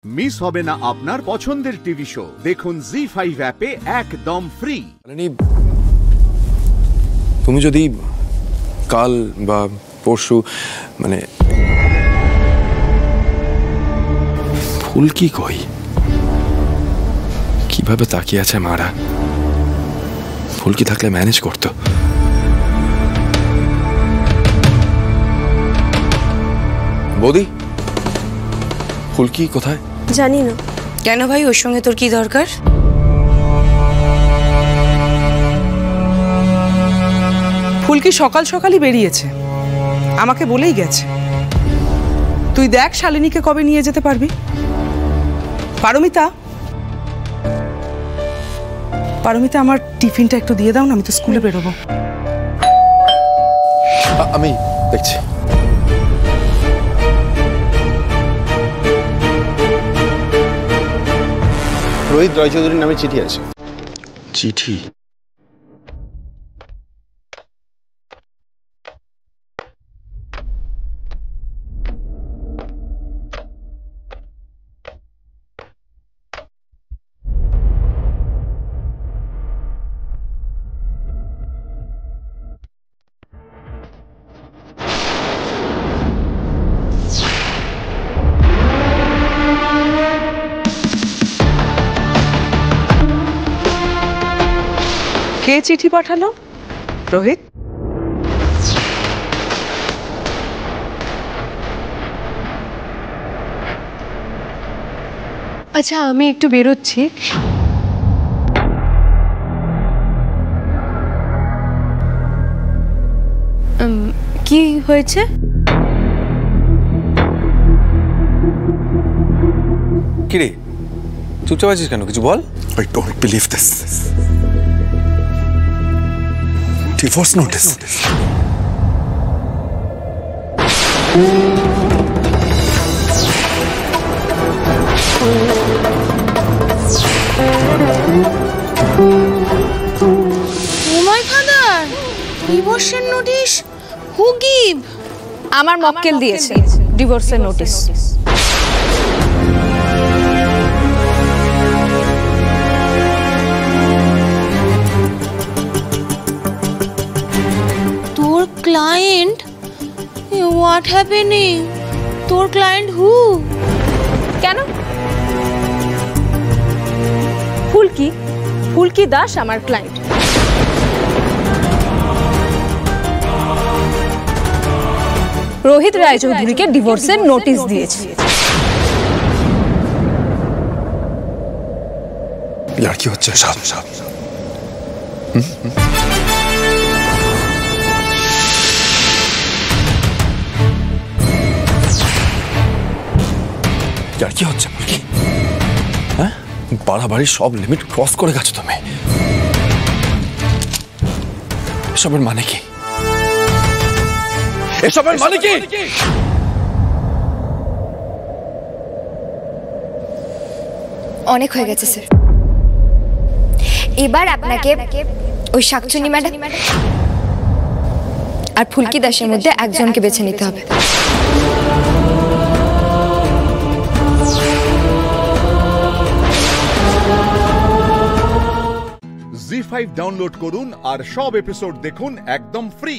Miss হবে না আপনার পছন্দের টিভি শো। দেখুন জি5 অ্যাপে একদম ফ্রি। তুমি যদি কাল বা পরশু মানে ফুলকি কই কিভাবে তাকিয়ে আছে মারা, ফুলকি থাকলে ম্যানেজ করতো। বৌদি ফুলকি কোথায় জানি না। কেন ভাই, ওর সঙ্গে তোর কি দরকার? ফুলকি সকাল সকালই বেরিয়েছে, আমাকে বলেই গেছে। তুই দেখ শালিনীকে কবে নিয়ে যেতে পারবি। পারমিতা, পারমিতা আমার টিফিনটা একটু দিয়ে দাও না, আমি তো স্কুলে বেরোবো। আমি দেখছি। রোহিত রায়চৌধুরীর নামে চিঠি আছে। চিঠি? কে চিঠি পাঠালো? রোহিত? আচ্ছা, আমি একটু বেরোচ্ছি। কি হয়েছে? কিরে চুপচাপ আছিস কেন, কিছু বল। I don't believe this. Divorce notice. Oh my father! ডিভোর্সের নোটিশ? হু গিভ? আমার মক্কেল দিয়েছে ডিভোর্সের নোটিশ। তোর ক্লায়েন্ট? What happening? তোর ক্লায়েন্ট হু? কেন? ফুলকি, ফুলকি দাস আমার ক্লায়েন্ট। রোহিত রায়চৌধুরীকে ডিভোর্সের নোটিশ দিয়েছে। লড়কি হচ্ছে সব সব। লড়কি হচ্ছে ফুলকি? হ্যাঁ, বাড়াবাড়ির সব লিমিট ক্রস করে গেছো তুমি। এসবের মানে কি? এসবের মানে কি? অনেক হয়ে গেছে স্যার, এবার আপনাকে ওই শাকচুনি ম্যাডাম আর ফুলকি দাসের মধ্যে একজনকে বেছে নিতে হবে। জি5 ডাউনলোড করুন আর সব এপিসোড দেখুন একদম ফ্রি।